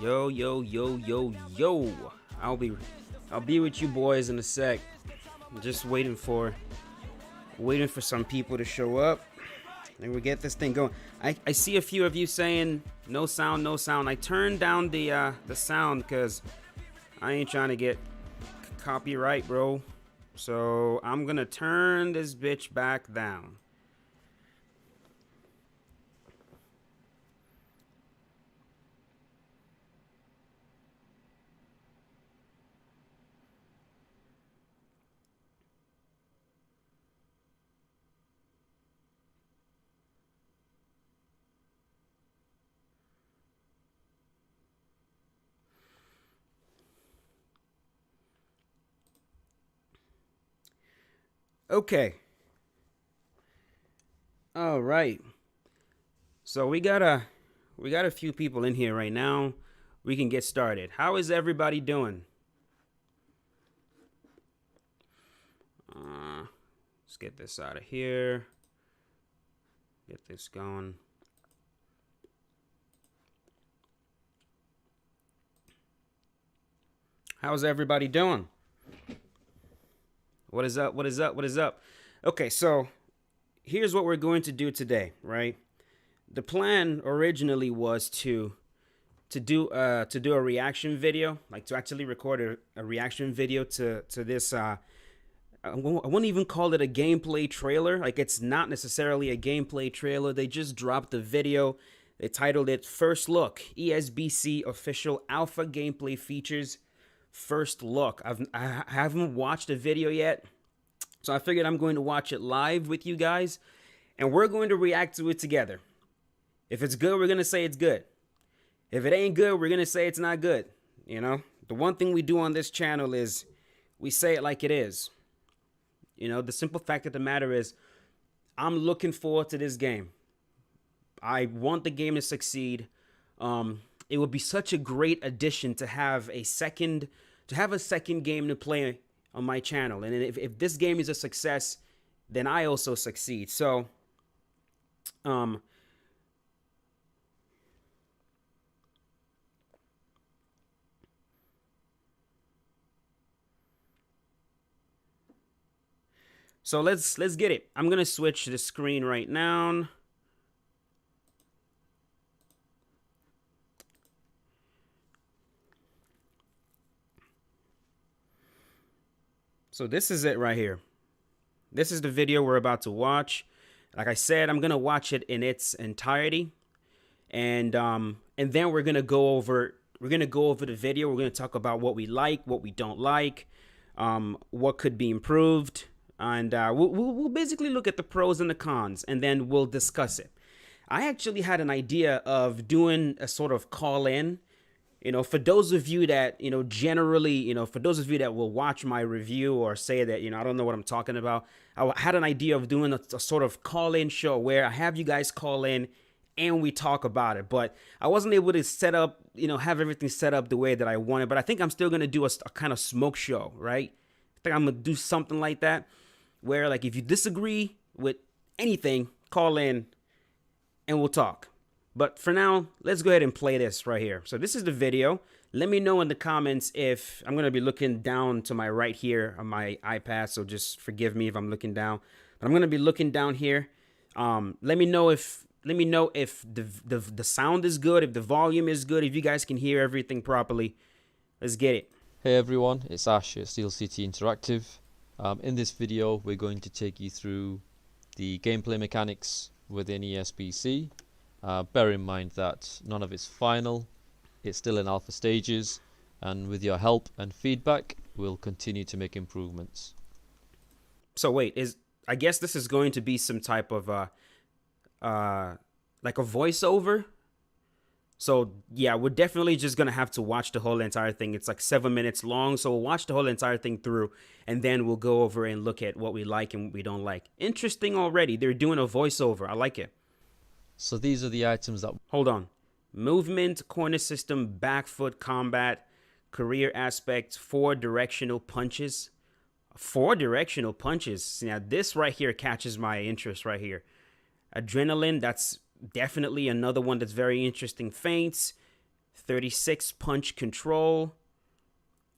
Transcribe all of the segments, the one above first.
Yo, yo, yo, yo, yo. I'll be with you boys in a sec. I'm just waiting for some people to show up. And we get this thing going. I see a few of you saying no sound, no sound. I turned down the sound because I ain't trying to get copyright, bro. So I'm gonna turn this bitch back down. Okay. All right. So we got a few people in here right now. We can get started. How is everybody doing? Let's get this out of here. Get this going. How's everybody doing? What is up? What is up? What is up? Okay, so here's what we're going to do today, right? The plan originally was to do a reaction video, like to actually record a reaction video to this. I wouldn't even call it a gameplay trailer. Like, it's not necessarily a gameplay trailer. They just dropped the video. They titled it "First Look: ESBC Official Alpha Gameplay Features." First look. I haven't watched the video yet, so I figured I'm going to watch it live with you guys, and we're going to react to it together. If it's good, we're gonna say it's good. If it ain't good, we're gonna say it's not good. You know, the one thing we do on this channel is we say it like it is. You know, the simple fact of the matter is, I'm looking forward to this game. I want the game to succeed. It would be such a great addition to have a second game to play on my channel. And if this game is a success, then I also succeed. So, let's get it. I'm gonna switch the screen right now. So this is it right here. This is the video we're about to watch. Like I said, I'm gonna watch it in its entirety, and then we're gonna go over the video. We're gonna talk about what we like, what we don't like, what could be improved, and we'll basically look at the pros and the cons, and then we'll discuss it. I actually had an idea of doing a sort of call-in. You know, for those of you that, you know, generally, you know, for those of you that will watch my review or say that, you know, I don't know what I'm talking about, I had an idea of doing a sort of call-in show where I have you guys call in and we talk about it. But I wasn't able to set up, you know, have everything set up the way that I wanted. But I think I'm still going to do a kind of smoke show, right? I think I'm going to do something like that where, like, if you disagree with anything, call in and we'll talk. But for now, let's go ahead and play this right here. So this is the video. Let me know in the comments if I'm going to be looking down to my right here on my iPad. So just forgive me if I'm looking down. But I'm going to be looking down here. Let me know if the sound is good, if the volume is good, if you guys can hear everything properly. Let's get it. Hey everyone, it's Ash at Steel City Interactive. In this video, we're going to take you through the gameplay mechanics within ESBC. Bear in mind that none of it's final, it's still in alpha stages, and with your help and feedback, we'll continue to make improvements. So wait, I guess this is going to be some type of like a voiceover? So yeah, we're definitely just gonna have to watch the whole entire thing. It's like 7 minutes long, so we'll watch the whole entire thing through, and then we'll go over and look at what we like and what we don't like. Interesting already, they're doing a voiceover, I like it. So these are the items that... Hold on. Movement, corner system, back foot combat, career aspect, 4 directional punches. 4 directional punches. Now this right here catches my interest right here. Adrenaline, that's definitely another one that's very interesting. Feints, 36 punch control.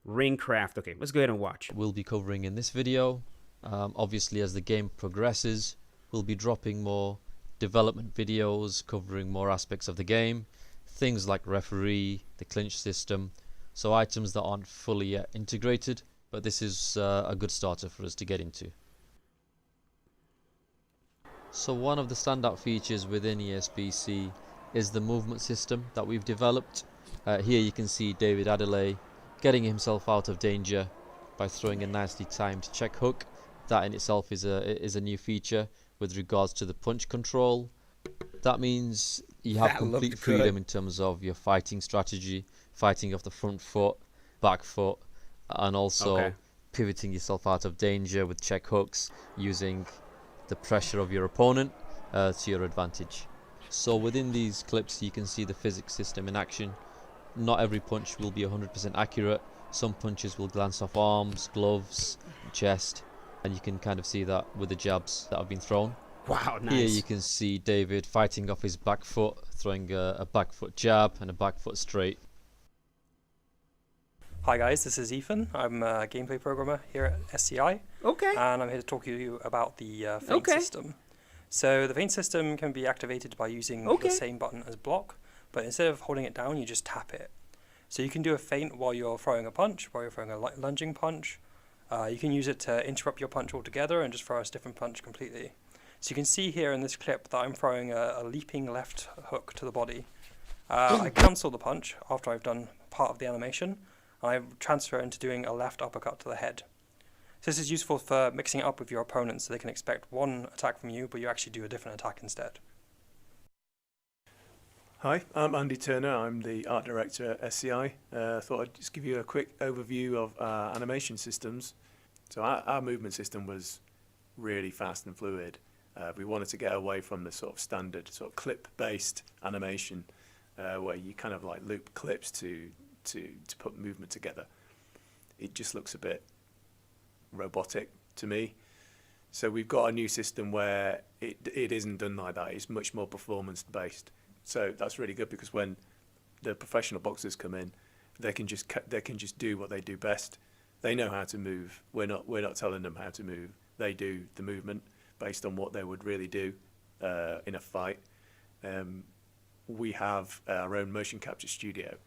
Ring craft. Okay, let's go ahead and watch. We'll be covering in this video. Obviously, as the game progresses, we'll be dropping more development videos covering more aspects of the game, things like referee, the clinch system, so items that aren't fully yet integrated, but this is a good starter for us to get into. So one of the standout features within ESBC is the movement system that we've developed. Here you can see David Adelaide getting himself out of danger by throwing a nicely timed check hook. That in itself is a new feature with regards to the punch control. That means you have complete freedom in terms of your fighting strategy, fighting off the front foot, back foot, and also pivoting yourself out of danger with check hooks, using the pressure of your opponent to your advantage. So within these clips you can see the physics system in action. Not every punch will be 100% accurate. Some punches will glance off arms, gloves, chest, and you can kind of see that with the jabs that have been thrown. Wow, nice. Here you can see David fighting off his back foot, throwing a back foot jab and a back foot straight. Hi guys, this is Ethan. I'm a gameplay programmer here at SCI. Okay. And I'm here to talk to you about the feint system. So the feint system can be activated by using the same button as block, but instead of holding it down, you just tap it. So you can do a feint while you're throwing a punch, while you're throwing a lunging punch. You can use it to interrupt your punch altogether and just throw a different punch completely. So you can see here in this clip that I'm throwing a leaping left hook to the body. I cancel the punch after I've done part of the animation, and I transfer into doing a left uppercut to the head. So this is useful for mixing it up with your opponents so they can expect one attack from you, but you actually do a different attack instead. Hi, I'm Andy Turner. I'm the art director at SCI. Thought I'd just give you a quick overview of animation systems. So our movement system was really fast and fluid. We wanted to get away from the sort of standard sort of clip-based animation where you kind of like loop clips to put movement together. It just looks a bit robotic to me. So we've got a new system where it isn't done like that. It's much more performance-based. So that's really good because when the professional boxers come in, they can just do what they do best. They know how to move. We're not telling them how to move. They do the movement based on what they would really do in a fight. We have our own motion capture studio,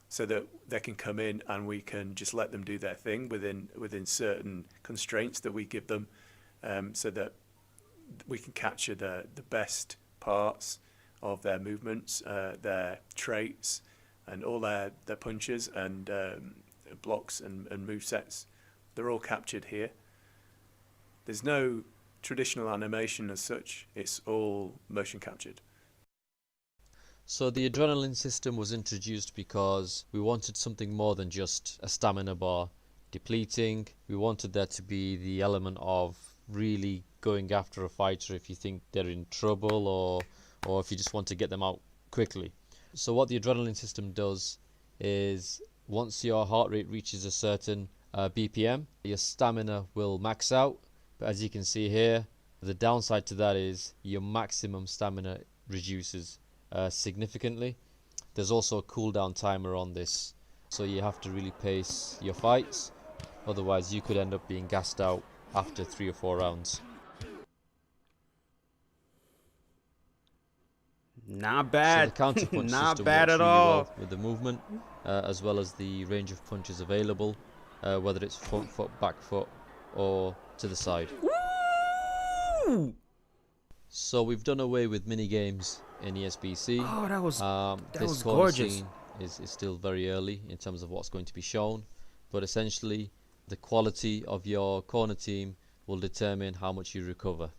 so that they can come in and we can just let them do their thing within certain constraints that we give them, so that we can capture the best parts of their movements, their traits, and all their punches and blocks and movesets. They're all captured here. There's no traditional animation as such, it's all motion captured. So the adrenaline system was introduced because we wanted something more than just a stamina bar depleting. We wanted there to be the element of really going after a fighter if you think they're in trouble or if you just want to get them out quickly. So what the adrenaline system does is once your heart rate reaches a certain BPM, your stamina will max out. But as you can see here, the downside to that is your maximum stamina reduces significantly. There's also a cooldown timer on this, so you have to really pace your fights, otherwise you could end up being gassed out after 3 or 4 rounds. Not bad. So the counter-punch Not system bad works at really all. well with the movement, as well as the range of punches available, whether it's front foot, back foot, or to the side. Woo! So we've done away with mini games in ESBC. Oh, that was This corner gorgeous. scene is still very early in terms of what's going to be shown, but essentially the quality of your corner team will determine how much you recover.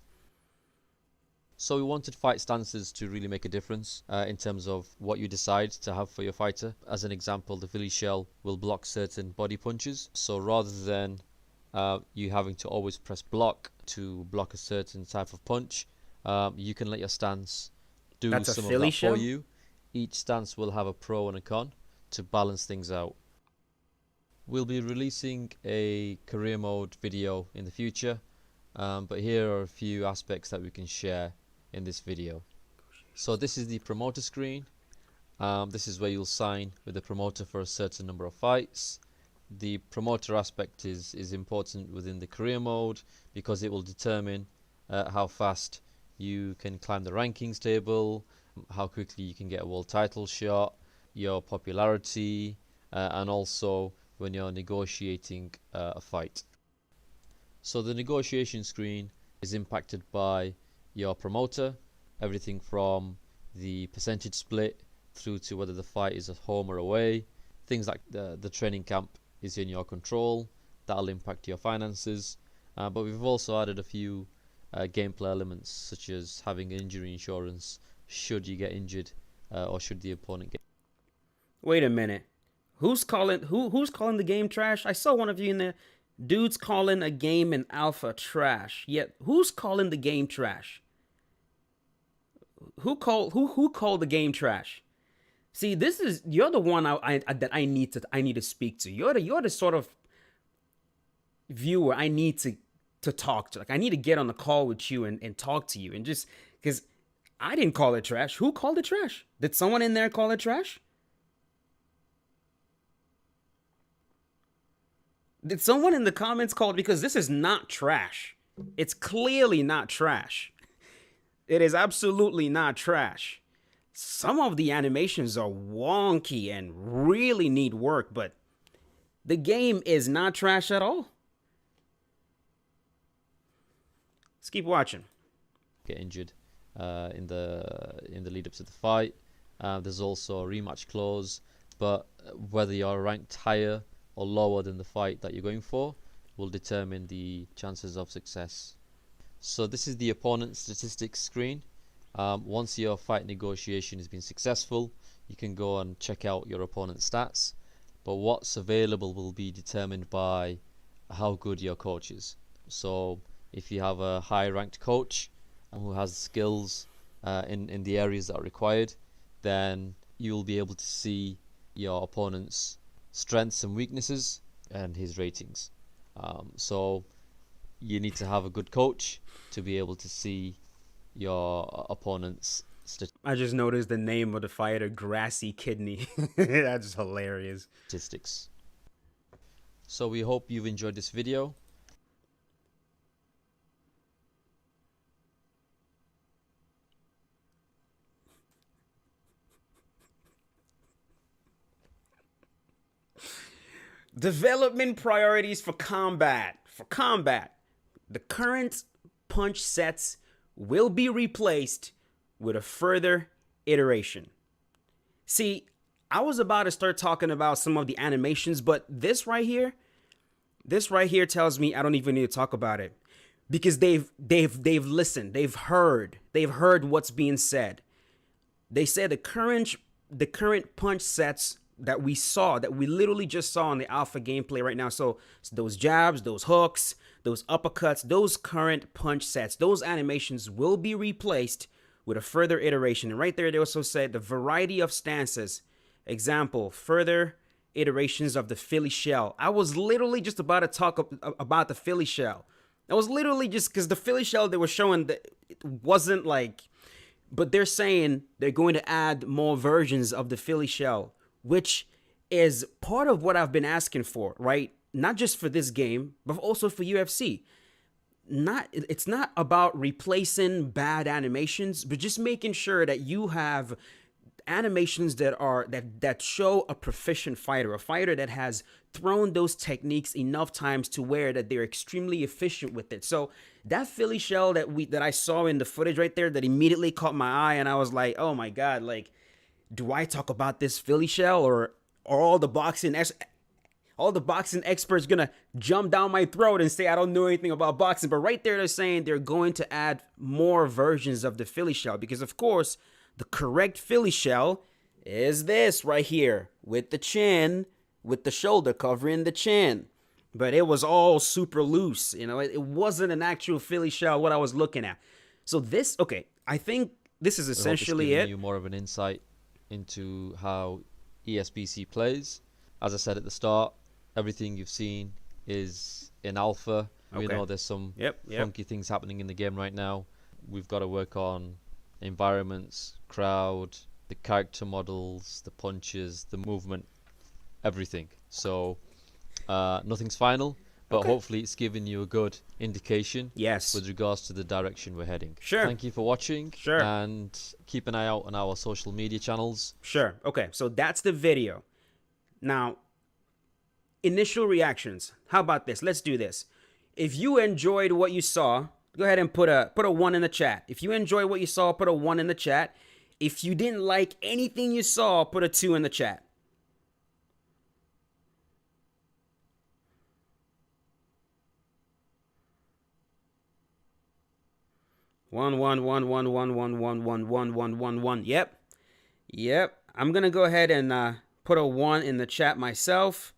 So we wanted fight stances to really make a difference in terms of what you decide to have for your fighter. As an example, the Philly shell will block certain body punches, so rather than you having to always press block to block a certain type of punch, you can let your stance do some of that for you. Each stance will have a pro and a con to balance things out. We'll be releasing a career mode video in the future, but here are a few aspects that we can share in this video. So this is the promoter screen, This is where you'll sign with the promoter for a certain number of fights. The promoter aspect is important within the career mode because it will determine how fast you can climb the rankings table, how quickly you can get a world title shot, your popularity, and also when you're negotiating a fight. So the negotiation screen is impacted by your promoter, everything from the percentage split through to whether the fight is at home or away. Things like the training camp is in your control. That'll impact your finances. But we've also added a few gameplay elements, such as having injury insurance should you get injured or should the opponent get. Wait a minute. Who's calling the game trash? I saw one of you in there. Dude's calling a game in alpha trash. Yet who's calling the game trash? Who called the game trash? See, you're the one that I need to speak to. You're the sort of viewer I need to talk to. Like, I need to get on the call with you and talk to you, and just because I didn't call it trash. Who called it trash? Did someone in there call it trash? Did someone in the comments call it? Because this is not trash. It's clearly not trash. It is absolutely not trash. Some of the animations are wonky and really need work, but the game is not trash at all. Let's keep watching. Get injured in the lead up to the fight. There's also a rematch clause, but whether you're ranked higher or lower than the fight that you're going for will determine the chances of success. So this is the opponent statistics screen. Once your fight negotiation has been successful, you can go and check out your opponent's stats, but what's available will be determined by how good your coach is. So if you have a high ranked coach who has skills in the areas that are required, then you'll be able to see your opponent's strengths and weaknesses and his ratings. So you need to have a good coach to be able to see your opponent's I just noticed the name of the fighter, Grassy Kidney. That's hilarious. Statistics. So we hope you've enjoyed this video. Development priorities for combat. The current punch sets will be replaced with a further iteration. See, I was about to start talking about some of the animations, but this right here tells me I don't even need to talk about it, because they've listened, they've heard what's being said. They said the current punch sets that we literally just saw in the alpha gameplay right now. So those jabs, those hooks, those uppercuts, those current punch sets, those animations will be replaced with a further iteration. And right there, they also said the variety of stances. Example, further iterations of the Philly shell. I was literally just about to talk about the Philly shell. I was literally just, because the Philly shell they were showing, that it wasn't like, but they're saying they're going to add more versions of the Philly shell, which is part of what I've been asking for, right? Not just for this game, but also for UFC. It's not about replacing bad animations, but just making sure that you have animations that show a proficient fighter, a fighter that has thrown those techniques enough times to where that they're extremely efficient with it. So that Philly shell that I saw in the footage right there, that immediately caught my eye, and I was like, oh my god, like, do I talk about this Philly shell, or are all the boxing experts gonna jump down my throat and say I don't know anything about boxing? But right there, they're saying they're going to add more versions of the Philly shell, because of course the correct Philly shell is this right here, with the chin, with the shoulder covering the chin. But it was all super loose, it wasn't an actual Philly shell what I was looking at. So this, okay, I think this is essentially it. You more of an insight into how ESBC plays. As I said at the start, everything you've seen is in alpha. We know there's some funky things happening in the game right now. We've got to work on environments, crowd, the character models, the punches, the movement, everything. So nothing's final, but hopefully it's given you a good indication with regards to the direction we're heading. Sure. Thank you for watching. Sure. And keep an eye out on our social media channels. Sure. Okay, so that's the video. Now, initial reactions. How about this? Let's do this. If you enjoyed what you saw, go ahead and put a 1 in the chat. If you enjoyed what you saw, put a 1 in the chat. If you didn't like anything you saw, put a 2 in the chat. One. Yep. I'm gonna go ahead and put a 1 in the chat myself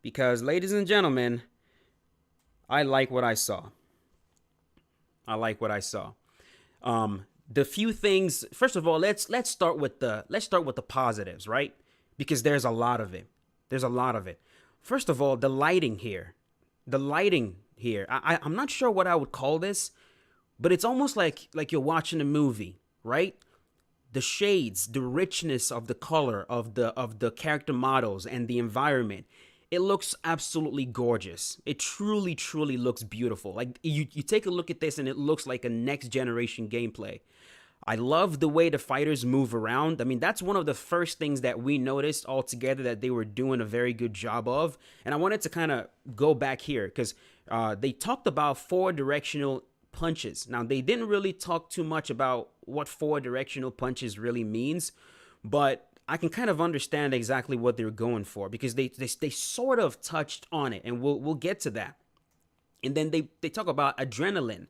because, ladies and gentlemen, I like what I saw. The few things. First of all, let's start with the positives, right? Because there's a lot of it. First of all, the lighting here. I'm not sure what I would call this, but it's almost like you're watching a movie, right? The shades, the richness of the color of the character models and the environment. It looks absolutely gorgeous. It truly, truly looks beautiful. Like you take a look at this and it looks like a next generation gameplay. I love the way the fighters move around. I mean, that's one of the first things that we noticed altogether that they were doing a very good job of. And I wanted to kind of go back here because they talked about 4-directional punches. Now, they didn't really talk too much about what 4-directional punches really means, but I can kind of understand exactly what they're going for because they sort of touched on it, and we'll get to that. And then they talk about adrenaline,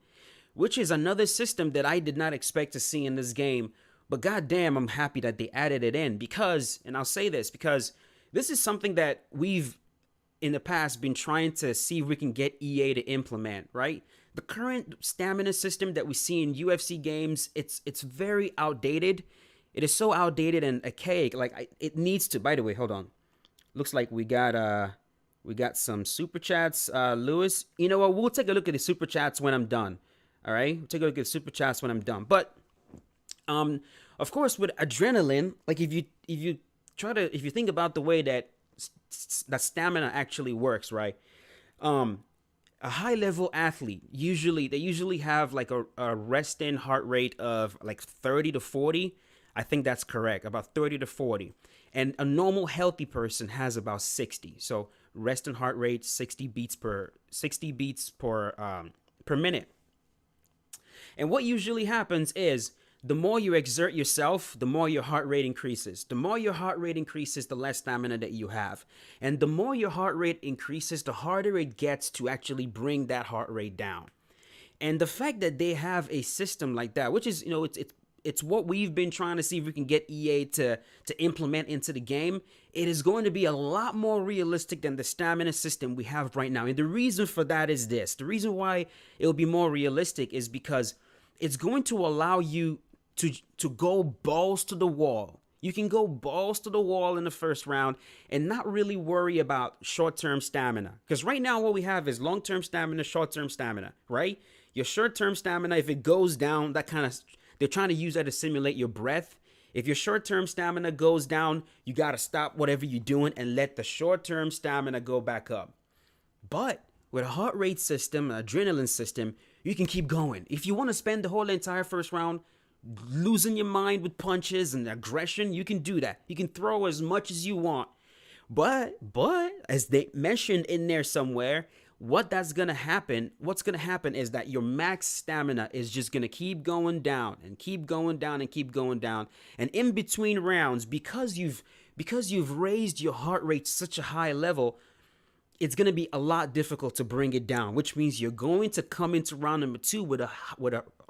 which is another system that I did not expect to see in this game. But goddamn, I'm happy that they added it in because, and I'll say this, because this is something that we've in the past been trying to see if we can get EA to implement, right? The current stamina system that we see in UFC games, it's very outdated. It is so outdated and archaic. Like it needs to. By the way, hold on. Looks like we got some super chats, Lewis. You know what? We'll take a look at the super chats when I'm done. All right, we'll take a look at the super chats when I'm done. But of course, with adrenaline, like if you think about the way that stamina actually works, right? A high level athlete usually have like a resting heart rate of like 30 to 40. I think that's correct, about 30 to 40. And a normal healthy person has about 60. So resting heart rate 60 beats per minute. And what usually happens is the more you exert yourself, the more your heart rate increases. The more your heart rate increases, the less stamina that you have. And the more your heart rate increases, the harder it gets to actually bring that heart rate down. And the fact that they have a system like that, which is, it's what we've been trying to see if we can get EA to implement into the game. It is going to be a lot more realistic than the stamina system we have right now. And the reason for that is this. The reason why it will be more realistic is because it's going to allow you to go balls to the wall. You can go balls to the wall in the first round and not really worry about short-term stamina. Because right now what we have is long-term stamina, short-term stamina, right? Your short-term stamina, if it goes down, they're trying to use that to simulate your breath. If your short-term stamina goes down, you got to stop whatever you're doing and let the short-term stamina go back up. But with a heart rate system, an adrenaline system, you can keep going. If you want to spend the whole entire first round losing your mind with punches and aggression, you can do that. You can throw as much as you want. But as they mentioned in there somewhere, what's going to happen is that your max stamina is just going to keep going down and keep going down and keep going down. And in between rounds, because you've raised your heart rate to such a high level, it's going to be a lot difficult to bring it down, which means you're going to come into round number 2 with a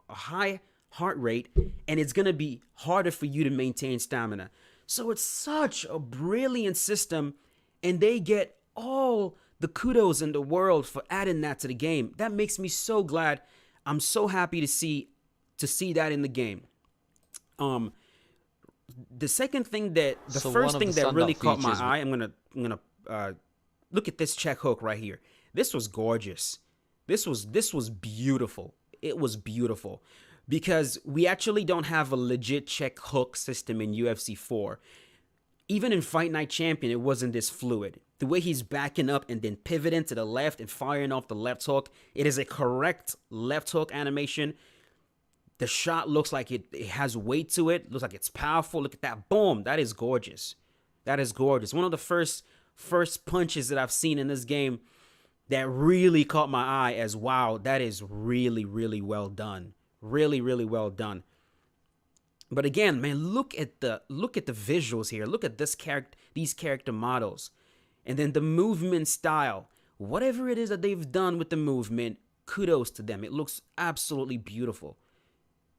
high heart rate, and it's going to be harder for you to maintain stamina. So it's such a brilliant system, and they get all the kudos in the world for adding that to the game. That makes me so glad. I'm so happy to see that in the game. The second thing first thing that really caught my eye, I'm gonna look at this check hook right here. This was gorgeous. This was beautiful. It was beautiful. because we actually don't have a legit check hook system in UFC 4. Even in Fight Night Champion, it wasn't this fluid. The way he's backing up and then pivoting to the left and firing off the left hook, it is a correct left hook animation. The shot looks like it has weight to it. Looks like it's powerful. Look at that. Boom. That is gorgeous. That is gorgeous. One of the first punches that I've seen in this game that really caught my eye as, wow, that is really, really well done. Really, really well done. But again, man, look at the visuals here. Look at these character models. And then the movement style. Whatever it is that they've done with the movement, kudos to them. It looks absolutely beautiful.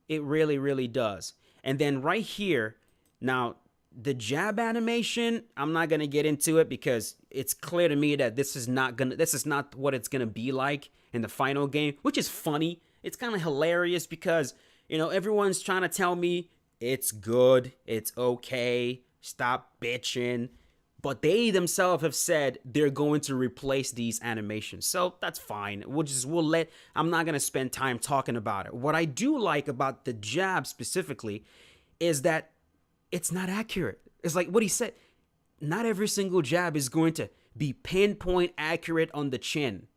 It really, really does. And then right here, now the jab animation, I'm not gonna get into it because it's clear to me that this is not what it's gonna be like in the final game, which is funny. It's kind of hilarious because, you know, everyone's trying to tell me it's good, it's okay, stop bitching. But they themselves have said they're going to replace these animations. So that's fine. I'm not going to spend time talking about it. What I do like about the jab specifically is that it's not accurate. It's like what he said. Not every single jab is going to be pinpoint accurate on the chin.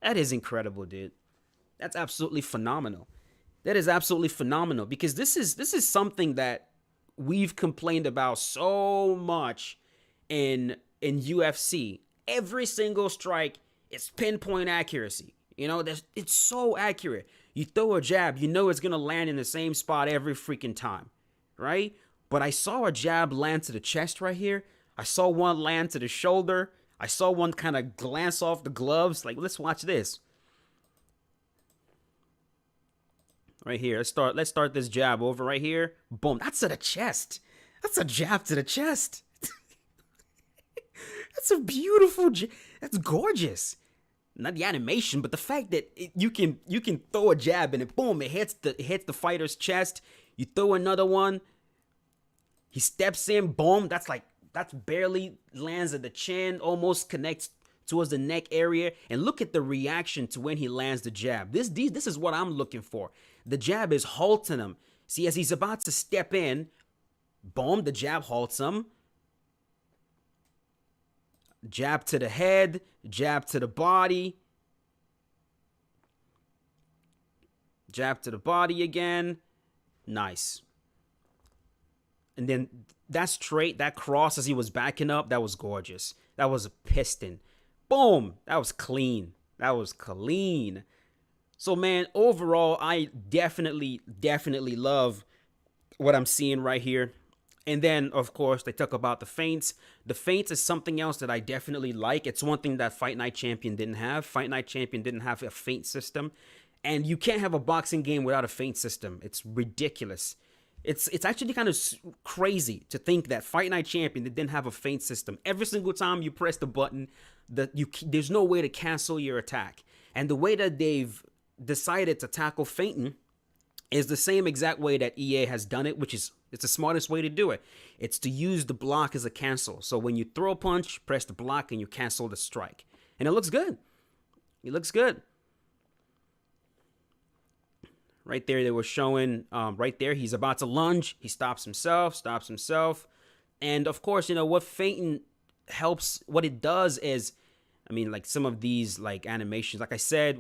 That is incredible, dude. That's absolutely phenomenal. That is absolutely phenomenal because this is something that we've complained about so much in UFC. Every single strike is pinpoint accuracy. You know, it's so accurate. You throw a jab, you know it's gonna land in the same spot every freaking time, right? But I saw a jab land to the chest right here. I saw one land to the shoulder. I saw one kind of glance off the gloves. Like, let's watch this. Right here. Let's start this jab over right here. Boom. That's to the chest. That's a jab to the chest. That's a beautiful that's gorgeous. Not the animation, but the fact that you can throw a jab and it boom, it hits the fighter's chest. You throw another one. He steps in, boom. That's barely lands at the chin, almost connects towards the neck area. And look at the reaction to when he lands the jab. This is what I'm looking for. The jab is halting him. See, as he's about to step in, boom, the jab halts him. Jab to the head, jab to the body. Jab to the body again. Nice. And then that straight, that cross as he was backing up, that was gorgeous. That was a piston. Boom. That was clean. That was clean. So, man, overall, I definitely love what I'm seeing right here. And then, of course, they talk about the feints. The feints is something else that I definitely like. It's one thing that Fight Night Champion didn't have. Fight Night Champion didn't have a feint system. And you can't have a boxing game without a feint system. It's ridiculous. It's actually kind of crazy to think that Fight Night Champion didn't have a feint system. Every single time you press the button, there's no way to cancel your attack. And the way that they've decided to tackle feinting is the same exact way that EA has done it, which is it's the smartest way to do it. It's to use the block as a cancel. So when you throw a punch, press the block and you cancel the strike. And it looks good. It looks good. Right there, they were showing, right there, he's about to lunge. He stops himself. And of course, you know, what feinting helps, what it does is, I mean, like some of these like animations, like I said,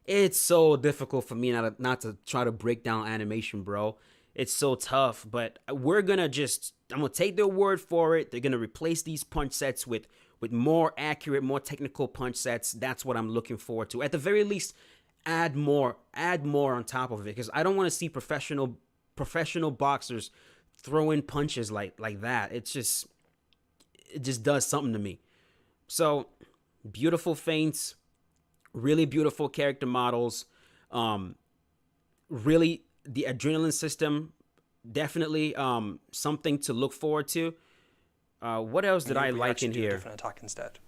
it's so difficult for me not to try to break down animation, bro. It's so tough, but I'm going to take their word for it. They're going to replace these punch sets with more accurate, more technical punch sets. That's what I'm looking forward to. At the very least, add more on top of it, because I don't want to see professional boxers throwing punches like that. It just does something to me. So, beautiful feints, really beautiful character models, really the adrenaline system, definitely something to look forward to. What else did I like in here? Different attack instead.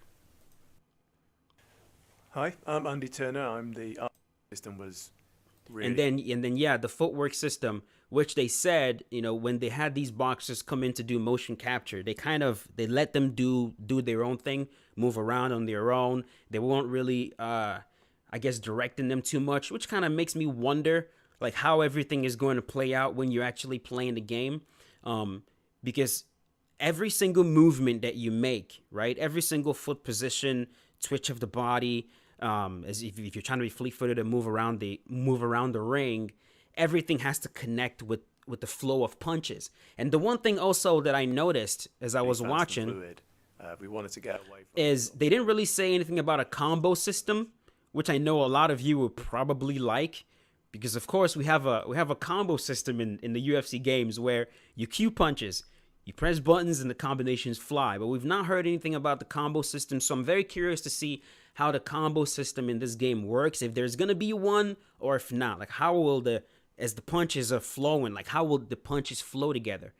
Hi, I'm Andy Turner. I'm the art system was really... And then yeah, the footwork system, which they said, you know, when they had these boxers come in to do motion capture, they let them do their own thing, move around on their own. They weren't really, I guess, directing them too much, which kind of makes me wonder like how everything is going to play out when you're actually playing the game, because every single movement that you make, right, every single foot position, twitch of the body, as if you're trying to be fleet-footed and move around the ring, everything has to connect with the flow of punches. And the one thing also that I noticed as I was watching we wanted to get away from is they didn't really say anything about a combo system, which I know a lot of you would probably like, because of course we have a combo system in the UFC games where you cue punches, you press buttons and the combinations fly, but we've not heard anything about the combo system. So I'm very curious to see how the combo system in this game works, if there's gonna be one or if not. Like how will as the punches are flowing, like how will the punches flow together?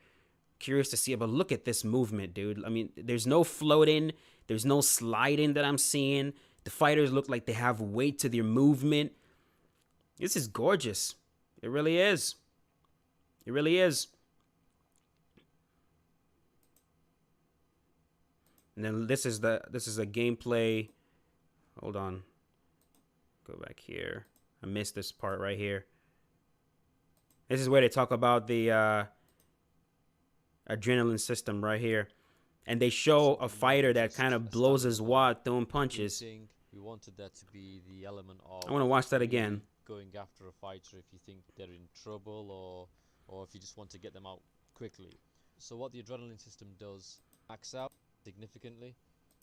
Curious to see. But look at this movement, dude. I mean, there's no floating, there's no sliding that I'm seeing. The fighters look like they have weight to their movement. This is gorgeous. It really is. It really is. And then this is a gameplay. Hold on. Go back here. I missed this part right here. This is where they talk about the adrenaline system right here. And they show a fighter that kind of blows his wad throwing punches. We wanted there to be the element of I want to watch that again. Going after a fighter if you think they're in trouble or if you just want to get them out quickly. So what the adrenaline system does, max out significantly.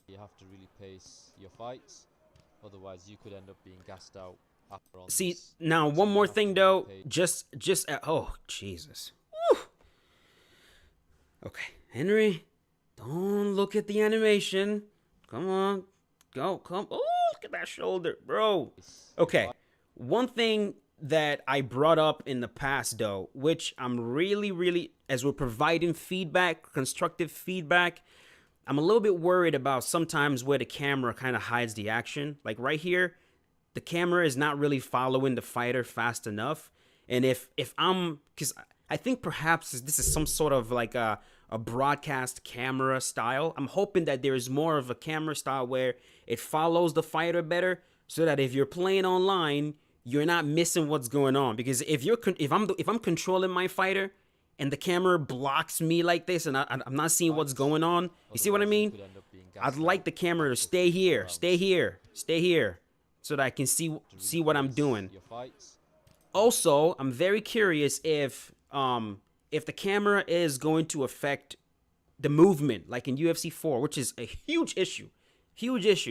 You have to really pace your fights, otherwise you could end up being gassed out after on. See, now one more thing though, just oh Jesus. Woo. Okay, Henry, don't look at the animation. Come on, come. Oh, look at that shoulder, bro. Okay, one thing that I brought up in the past though, which I'm really, as we're providing feedback, constructive feedback, I'm a little bit worried about sometimes where the camera kind of hides the action. Like right here, the camera is not really following the fighter fast enough. And because I think perhaps this is some sort of like a broadcast camera style. I'm hoping that there is more of a camera style where it follows the fighter better, so that if you're playing online, you're not missing what's going on. Because if I'm controlling my fighter and the camera blocks me like this and I'm not seeing what's going on, you see what I mean? I'd like the camera to stay here, so that I can see what I'm doing. Also, I'm very curious if the camera is going to affect the movement, like in UFC 4, which is a huge issue.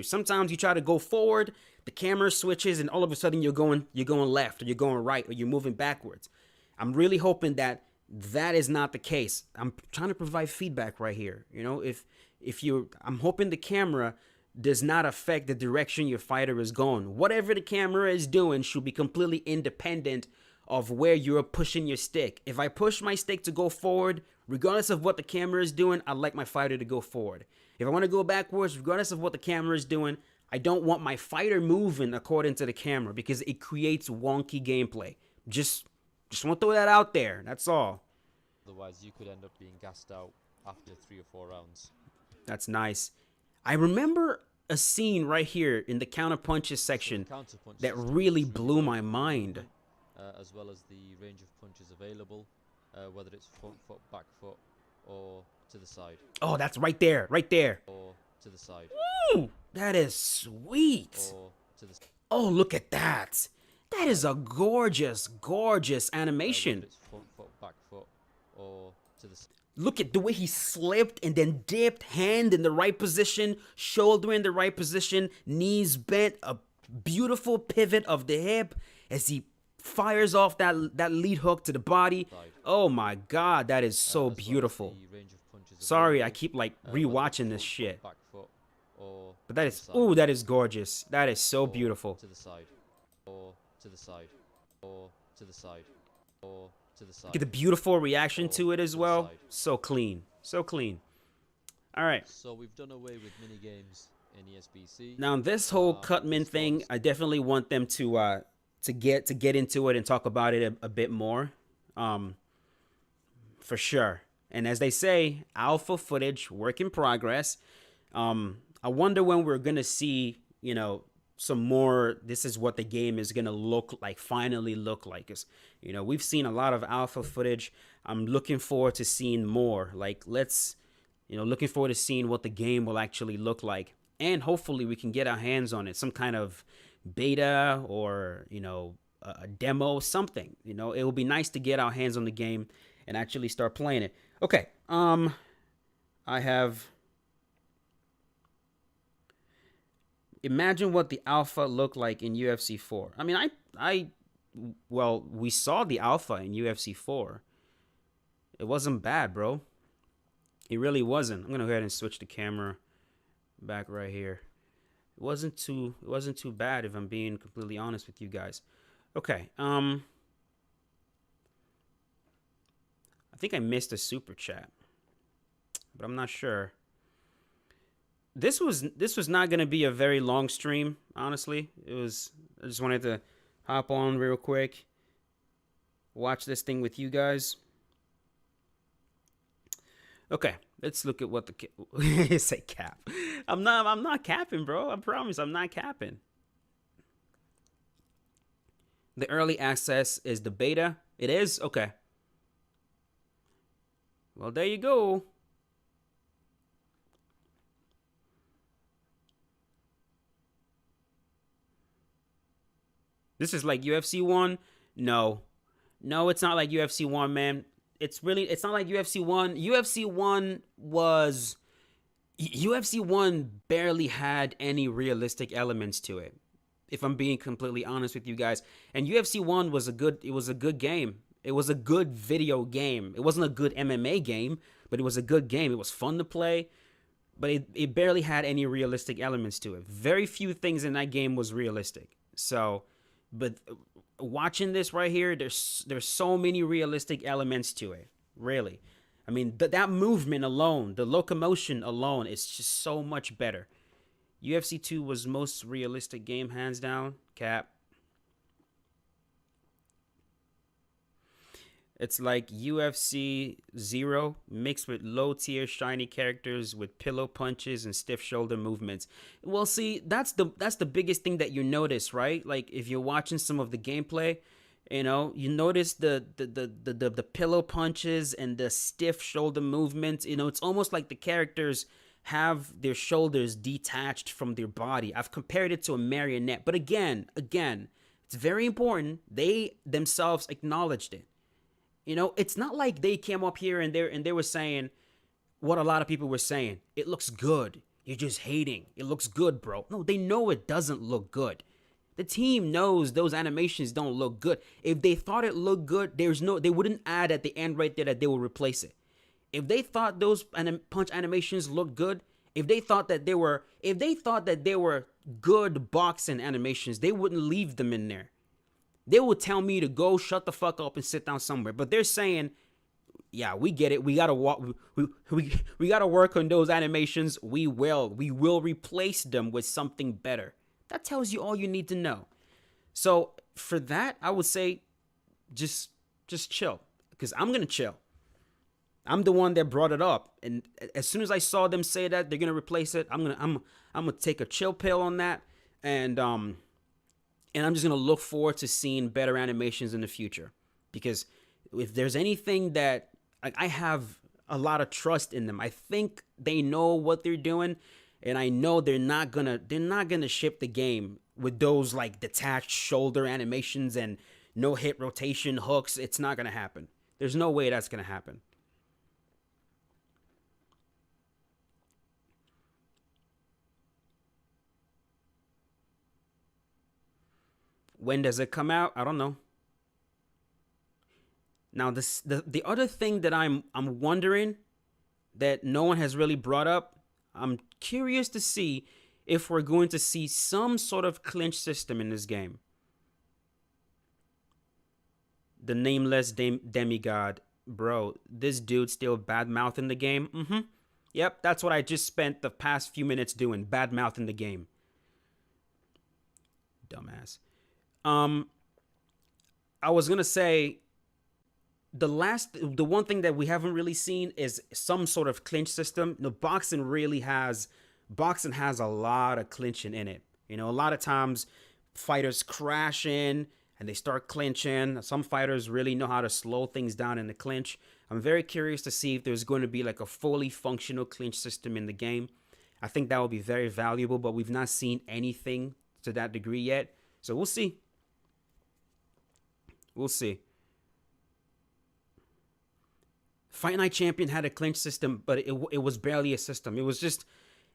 Sometimes you try to go forward, the camera switches, and all of a sudden you're going left, or you're going right, or you're moving backwards. I'm really hoping that is not the case. I'm trying to provide feedback right here. You know, I'm hoping the camera does not affect the direction your fighter is going. Whatever the camera is doing should be completely independent of where you're pushing your stick. If I push my stick to go forward, regardless of what the camera is doing, I'd like my fighter to go forward. If I want to go backwards, regardless of what the camera is doing, I don't want my fighter moving according to the camera, because it creates wonky gameplay. Just want to throw that out there. That's all. Otherwise, you could end up being gassed out after 3 or 4 rounds. That's nice. I remember a scene right here in the counter punches section that really blew my mind. As well as the range of punches available, whether it's front foot, back foot, or to the side. Oh, that's right there. Or to the side. Woo! That is sweet. Or to the. Oh, look at that. That is a gorgeous animation. Whether it's front foot, back foot, or to the. Look at the way he slipped and then dipped, hand in the right position, shoulder in the right position, knees bent, a beautiful pivot of the hip as he fires off that lead hook to the body. Oh my God, that is so beautiful. Sorry, I keep like rewatching this shit. But that is gorgeous. That is so beautiful. To the side, or to the side, or to the side, or to the side. Get the beautiful reaction to it as well. So clean. All right. So we've done away with mini games in ESBC. Now this whole Cutman thing, I definitely want them to get into it and talk about it a bit more, for sure. And as they say, alpha footage, work in progress. I wonder when we're gonna see, some more. This is what the game is gonna look like, finally look like. Cause we've seen a lot of alpha footage. I'm looking forward to seeing more. Like looking forward to seeing what the game will actually look like, and hopefully we can get our hands on it, some kind of beta or a demo, something. It will be nice to get our hands on the game and actually start playing it. Okay, I have. Imagine what the alpha looked like in UFC 4. I mean, well, we saw the alpha in UFC 4. It wasn't bad, bro. It really wasn't. I'm gonna go ahead and switch the camera back right here. It wasn't too bad, if I'm being completely honest with you guys. Okay. I think I missed a super chat, but I'm not sure. This was not gonna be a very long stream, honestly. I just wanted to hop on real quick, watch this thing with you guys. Okay, let's look at what the say cap. I'm not capping, bro. I promise I'm not capping. The early access is the beta. It is? Okay. Well, there you go. This is like UFC 1? No. No, it's not like UFC 1, man. It's not like UFC 1. UFC 1 barely had any realistic elements to it, if I'm being completely honest with you guys. And UFC 1 was a good game. It was a good video game. It wasn't a good MMA game, but it was a good game. It was fun to play, but it barely had any realistic elements to it. Very few things in that game was realistic. So, but watching this right here, there's so many realistic elements to it. Really. I mean, that movement alone, the locomotion alone, is just so much better. UFC 2 was most realistic game, hands down. Cap. It's like UFC 0 mixed with low-tier shiny characters with pillow punches and stiff shoulder movements. Well, see, that's the biggest thing that you notice, right? Like if you're watching some of the gameplay, you notice the pillow punches and the stiff shoulder movements. It's almost like the characters have their shoulders detached from their body. I've compared it to a marionette, but again, it's very important. They themselves acknowledged it. It's not like they came up here and they were saying what a lot of people were saying. It looks good. You're just hating. It looks good, bro. No, they know it doesn't look good. The team knows those animations don't look good. If they thought it looked good, they wouldn't add at the end right there that they will replace it. If they thought those punch animations looked good, if they thought that they were good boxing animations, they wouldn't leave them in there. They will tell me to go shut the fuck up and sit down somewhere. But they're saying, yeah, we get it. We gotta we gotta work on those animations. We will replace them with something better. That tells you all you need to know. So for that, I would say just chill, because I'm gonna chill. I'm the one that brought it up, and as soon as I saw them say that they're gonna replace it, I'm gonna take a chill pill on that, and I'm just gonna look forward to seeing better animations in the future. Because if there's anything that, like, I have a lot of trust in them. I think they know what they're doing, and I know they're not gonna ship the game with those like detached shoulder animations and no hit rotation hooks. It's not gonna happen. There's no way that's gonna happen. When does it come out? I don't know. Now, the other thing that I'm wondering that no one has really brought up, I'm curious to see if we're going to see some sort of clinch system in this game. The nameless demigod. Bro, this dude's still bad-mouth in the game. Yep, that's what I just spent the past few minutes doing. Bad-mouth in the game. Dumbass. I was gonna say the one thing that we haven't really seen is some sort of clinch system. Boxing has a lot of clinching in it. You know, a lot of times fighters crash in and they start clinching. Some fighters really know how to slow things down in the clinch. I'm very curious to see if there's going to be like a fully functional clinch system in the game. I think that would be very valuable, but we've not seen anything to that degree yet. So we'll see. We'll see. Fight Night Champion had a clinch system, but it was barely a system. It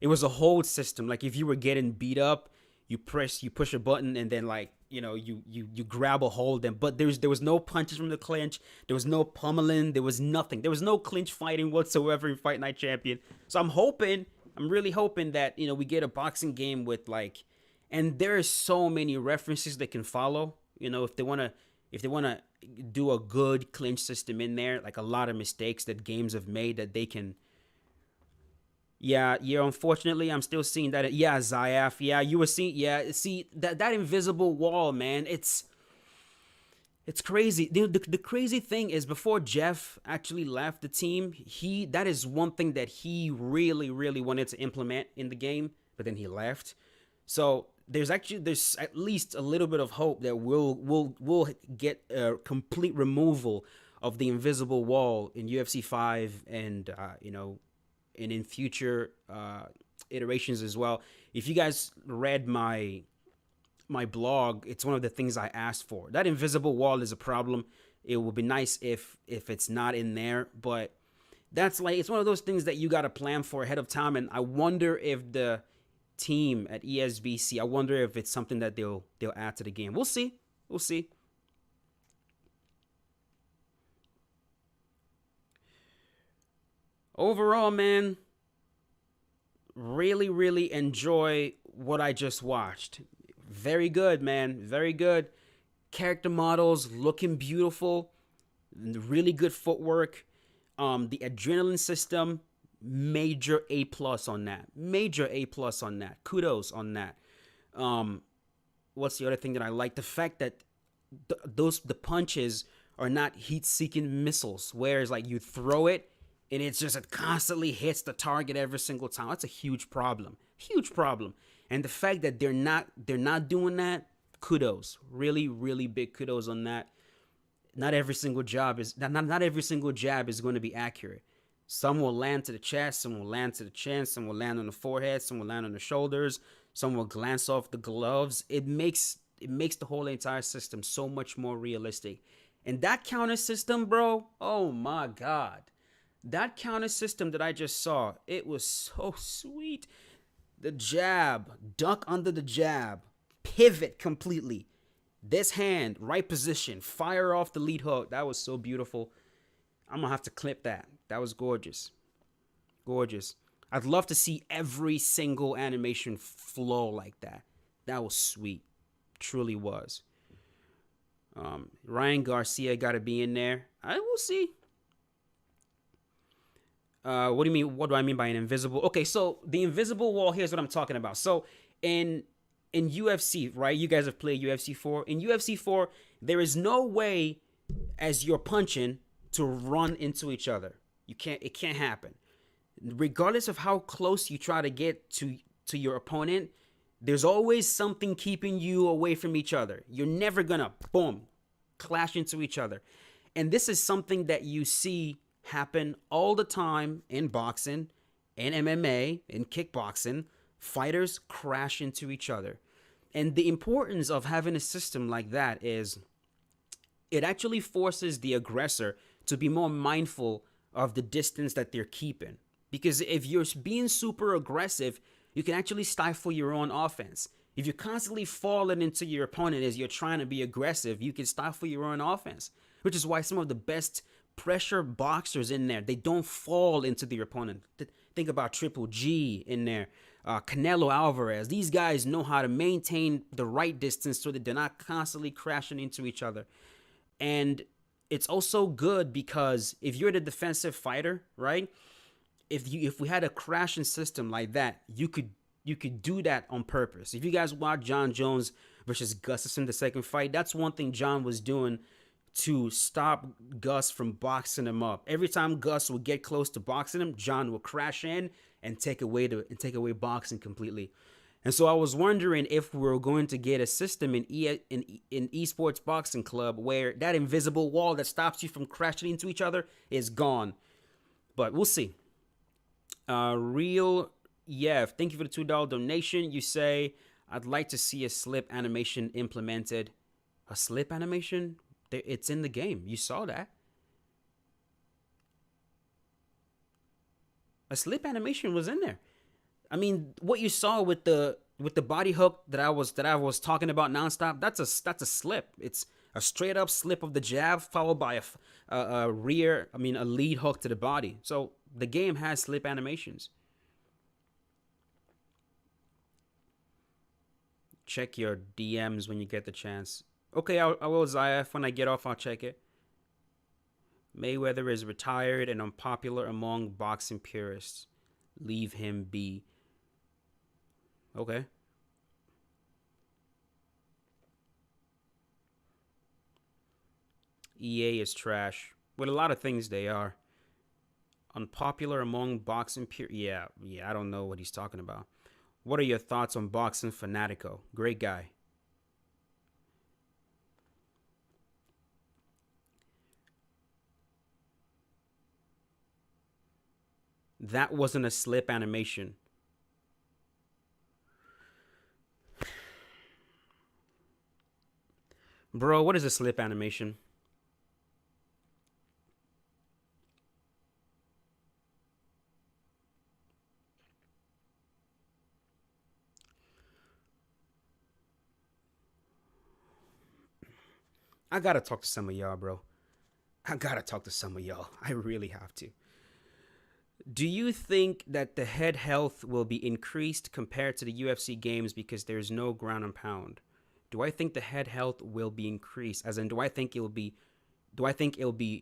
was a hold system. Like if you were getting beat up, you push a button, and then like, you know, you grab a hold. But there was no punches from the clinch. There was no pummeling. There was nothing. There was no clinch fighting whatsoever in Fight Night Champion. So I'm really hoping that, you know, we get a boxing game with like, and there are so many references they can follow. You know, if they wanna do a good clinch system in there, like a lot of mistakes that games have made that they can. Yeah, unfortunately, I'm still seeing that. Yeah, Zayaf. Yeah, you were seeing. Yeah, see that invisible wall, man. It's crazy. The crazy thing is, before Jeff actually left the team, that is one thing that he really, really wanted to implement in the game, but then he left. So there's at least a little bit of hope that we'll get a complete removal of the invisible wall in UFC 5 and you know, and in future iterations as well. If you guys read my blog, it's one of the things I asked for. That invisible wall is a problem. It would be nice if it's not in there, but that's like, it's one of those things that you got to plan for ahead of time. And I wonder if the team at ESBC, I wonder if it's something that they'll add to the game. We'll see. Overall, man, really, really enjoy what I just watched. Very good, man. Very good. Character models looking beautiful. Really good footwork. The adrenaline system, major A+ on that. Major A+ on that. Kudos on that. What's the other thing that I like? The fact that the punches are not heat-seeking missiles, whereas like you throw it and it constantly hits the target every single time. That's a huge problem. Huge problem. And the fact that they're not doing that, kudos. Really, really big kudos on that. Not every single jab is going to be accurate. Some will land to the chest, some will land to the chin, some will land on the forehead, some will land on the shoulders, some will glance off the gloves. It makes the whole entire system so much more realistic. And that counter system, bro, oh my God. That counter system that I just saw, it was so sweet. The jab, duck under the jab, pivot completely. This hand, right position, fire off the lead hook. That was so beautiful. I'm going to have to clip that. That was gorgeous. Gorgeous. I'd love to see every single animation flow like that. That was sweet. Truly was. Ryan Garcia got to be in there. I will see. What do you mean? What do I mean by an invisible? Okay, so the invisible wall, here's what I'm talking about. So in UFC, right? You guys have played UFC 4. In UFC 4, there is no way as you're punching to run into each other. It can't happen. Regardless of how close you try to get to your opponent, there's always something keeping you away from each other. You're never gonna, boom, clash into each other. And this is something that you see happen all the time in boxing, in MMA, in kickboxing. Fighters crash into each other. And the importance of having a system like that is it actually forces the aggressor to be more mindful of the distance that they're keeping. Because if you're being super aggressive, you can actually stifle your own offense. If you're constantly falling into your opponent as you're trying to be aggressive, you can stifle your own offense. Which is why some of the best pressure boxers in there, they don't fall into their opponent. Think about Triple G in there. Canelo Alvarez. These guys know how to maintain the right distance so that they're not constantly crashing into each other. And it's also good because if you're the defensive fighter, right? If we had a crashing system like that, you could do that on purpose. If you guys watch John Jones versus Gustafsson, the second fight, that's one thing John was doing to stop Gus from boxing him up. Every time Gus would get close to boxing him, John would crash in and take away boxing completely. And so I was wondering if we're going to get a system in Esports Boxing Club where that invisible wall that stops you from crashing into each other is gone. But we'll see. Real Yev, thank you for the $2 donation. You say, I'd like to see a slip animation implemented. A slip animation? It's in the game. You saw that. A slip animation was in there. I mean, what you saw with the body hook that I was talking about nonstop, that's a slip. It's a straight up slip of the jab followed by a lead hook to the body. So the game has slip animations. Check your DMs when you get the chance. Okay, I will, Zayef. When I get off, I'll check it. Mayweather is retired and unpopular among boxing purists. Leave him be. Okay. EA is trash. With a lot of things they are. Unpopular among boxing purists. Yeah, I don't know what he's talking about. What are your thoughts on Boxing Fanatico? Great guy. That wasn't a slip animation. Bro, what is a slip animation? I gotta talk to some of y'all, bro. I gotta talk to some of y'all. I really have to. Do you think that the head health will be increased compared to the UFC games because there's no ground and pound? Do I think the head health will be increased? As in, do I think it'll be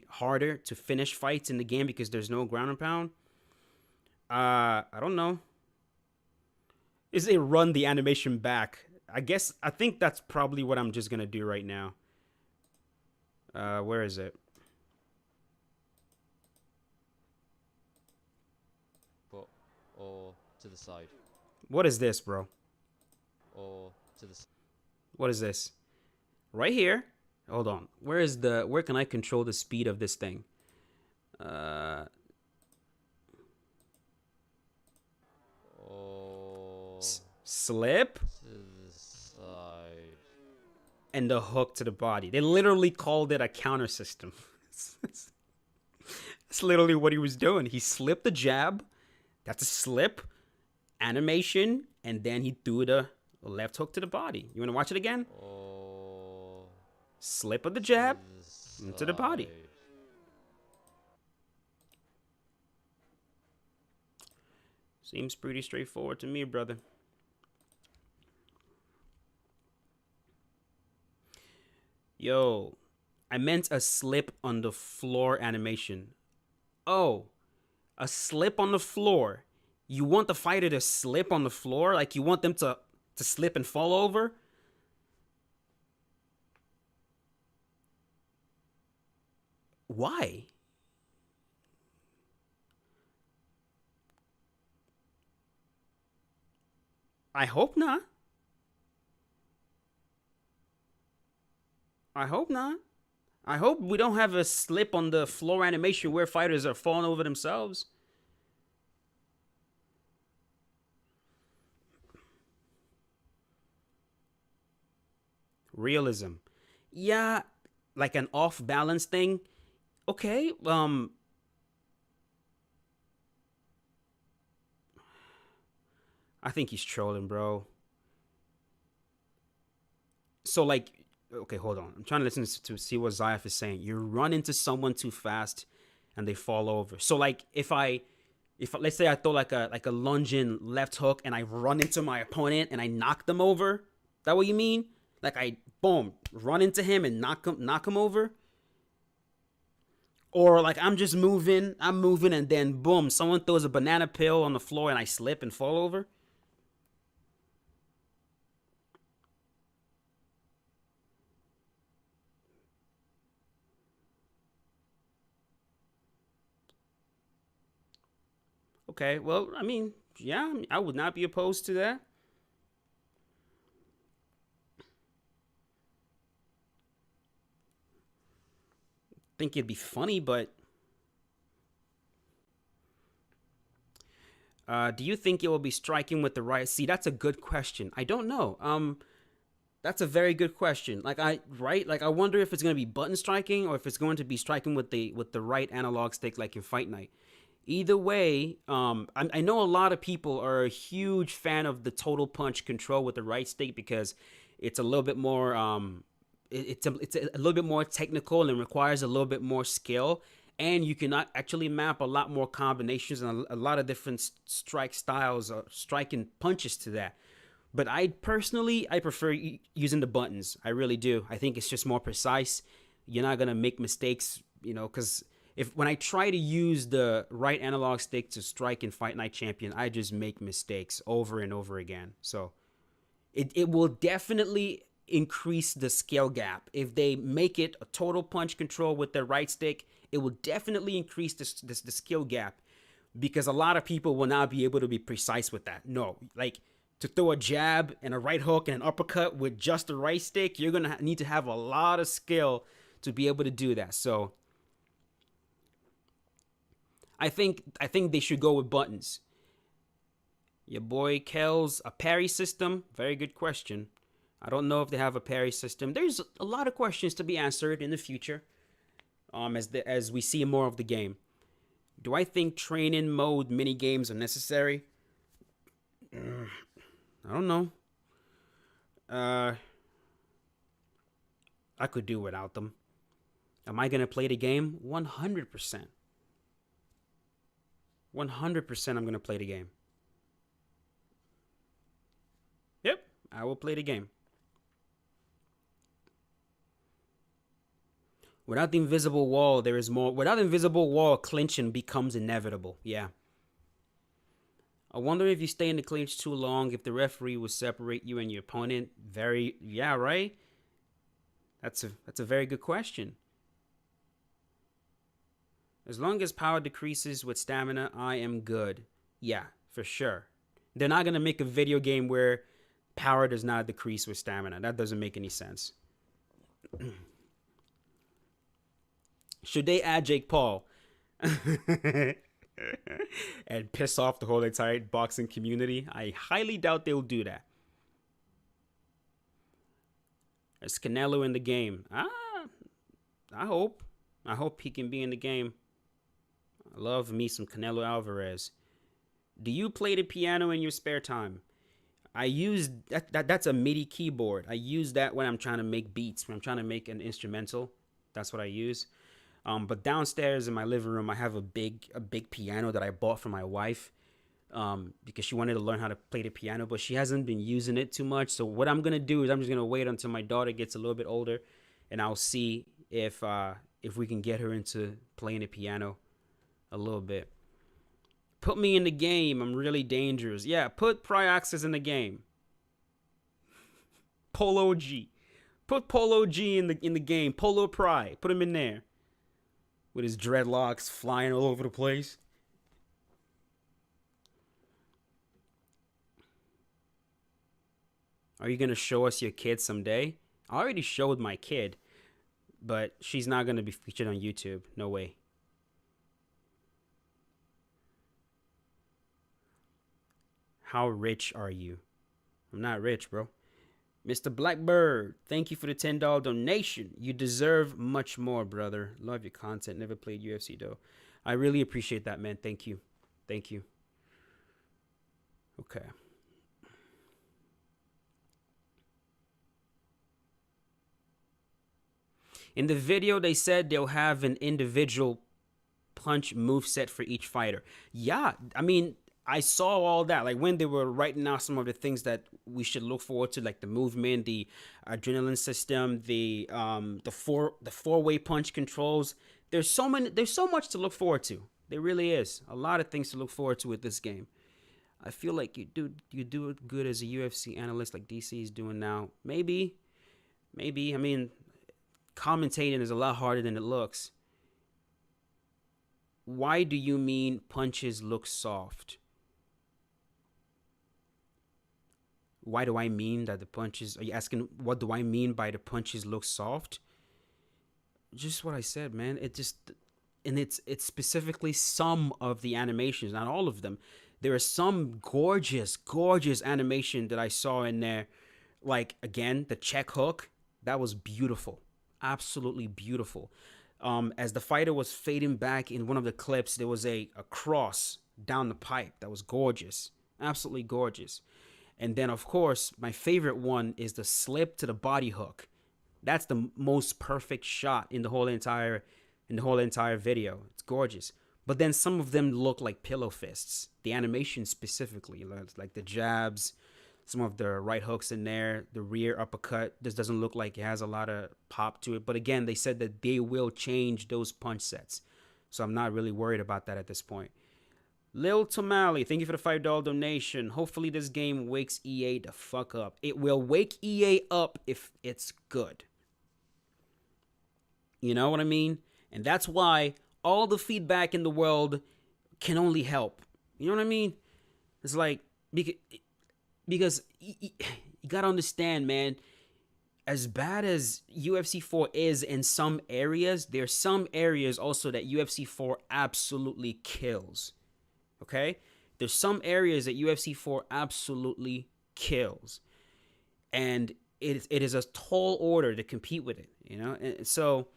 harder to finish fights in the game because there's no ground and pound? I don't know. Is it run the animation back? I think that's probably what I'm just gonna do right now. Where is it? Or to the side. What is this, bro? Or to the. What is this? Right here. Hold on. Where can I control the speed of this thing? Slip. To the side. And the hook to the body. They literally called it a counter system. That's literally what he was doing. He slipped the jab. That's a slip animation, and then he threw the left hook to the body. You want to watch it again? Slip of the jab into the body. Seems pretty straightforward to me, brother. Yo, I meant a slip on the floor animation. Oh, a slip on the floor. You want the fighter to slip on the floor? Like you want them to slip and fall over? Why? I hope not. I hope not. I hope we don't have a slip on the floor animation where fighters are falling over themselves. Realism. Yeah, like an off balance thing. Okay, I think he's trolling, bro. So like, okay, hold on. I'm trying to listen to see what Zayef is saying. You run into someone too fast and they fall over. So like if let's say I throw like a lunging left hook and I run into my opponent and I knock them over. That what you mean? Like I boom, run into him and knock him over? Or like I'm moving and then boom, someone throws a banana peel on the floor and I slip and fall over? Okay, well, I mean, yeah, I would not be opposed to that. think it'd be funny, but do you think it will be striking with the right? See, that's a good question. I don't know. That's a very good question. Like I wonder if it's going to be button striking or if it's going to be striking with the right analog stick, like in Fight Night. Either way, I know a lot of people are a huge fan of the total punch control with the right stick because it's a little bit more it's a little bit more technical and requires a little bit more skill, and you can actually map a lot more combinations and a lot of different strike styles or striking punches to that. But I prefer using the buttons. I really do. I think it's just more precise. You're not gonna make mistakes, because when I try to use the right analog stick to strike in Fight Night Champion, I just make mistakes over and over again. So it will definitely increase the skill gap. If they make it a total punch control with the right stick, it will definitely increase the skill gap, because a lot of people will not be able to be precise with that. No, like to throw a jab and a right hook and an uppercut with just the right stick, you're going to need to have a lot of skill to be able to do that. So I think they should go with buttons. Your boy Kel's, a parry system? Very good question. I don't know if they have a parry system. There's a lot of questions to be answered in the future, as we see more of the game. Do I think training mode mini games are necessary? I don't know. I could do without them. Am I gonna play the game? 100%. 100% I'm gonna play the game. Yep, I will play the game. Without the invisible wall, there is more. Without the invisible wall, clinching becomes inevitable. Yeah. I wonder if you stay in the clinch too long, if the referee will separate you and your opponent. Yeah, right? That's a very good question. As long as power decreases with stamina, I am good. Yeah, for sure. They're not going to make a video game where power does not decrease with stamina. That doesn't make any sense. Should they add Jake Paul? And piss off the whole entire boxing community? I highly doubt they will do that. Is Canelo in the game? I hope he can be in the game. I love me some Canelo Alvarez. Do you play the piano in your spare time? I use that's a MIDI keyboard. I use that when I'm trying to make beats, when I'm trying to make an instrumental. That's what I use. But downstairs in my living room, I have a big piano that I bought for my wife, because she wanted to learn how to play the piano, but she hasn't been using it too much. So what I'm gonna do is I'm just gonna wait until my daughter gets a little bit older, and I'll see if we can get her into playing the piano a little bit. Put me in the game. I'm really dangerous. Yeah, put Pryaxis in the game. Polo G. Put Polo G in the game. Polo Pry. Put him in there. With his dreadlocks flying all over the place. Are you going to show us your kid someday? I already showed my kid, but she's not going to be featured on YouTube. No way. How rich are you? I'm not rich, bro. Mr. Blackbird, thank you for the $10 donation. You deserve much more, brother. Love your content. Never played UFC, though. I really appreciate that, man. Thank you. Thank you. Okay. In the video, they said they'll have an individual punch moveset for each fighter. Yeah, I mean, I saw all that, like when they were writing out some of the things that we should look forward to, like the movement, the adrenaline system, the four-way punch controls. There's so much to look forward to. There really is a lot of things to look forward to with this game. I feel like you do it good as a UFC analyst like DC is doing now. Maybe. I mean, commentating is a lot harder than it looks. Why do you mean punches look soft? Why do I mean that the punches... Are you asking what do I mean by the punches look soft? just what I said, man. It just, and it's specifically some of the animations, not all of them. There is some gorgeous animation that I saw in there. Like, again, the check hook, that was beautiful, absolutely beautiful. As the fighter was fading back in one of the clips, there was a cross down the pipe that was gorgeous, absolutely gorgeous. And then, of course, my favorite one is the slip to the body hook. That's the most perfect shot in the whole entire video. It's gorgeous. But then some of them look like pillow fists. The animation specifically, like the jabs, some of the right hooks in there, the rear uppercut. This doesn't look like it has a lot of pop to it. But again, they said that they will change those punch sets. So I'm not really worried about that at this point. Lil Tamale, thank you for the $5 donation. Hopefully this game wakes EA the fuck up. It will wake EA up if it's good. You know what I mean? And that's why all the feedback in the world can only help. You know what I mean? It's like, because you gotta understand, man, as bad as UFC 4 is in some areas, there's some areas also that UFC 4 absolutely kills. Okay? There's some areas that UFC 4 absolutely kills. And it is a tall order to compete with it, you know? And so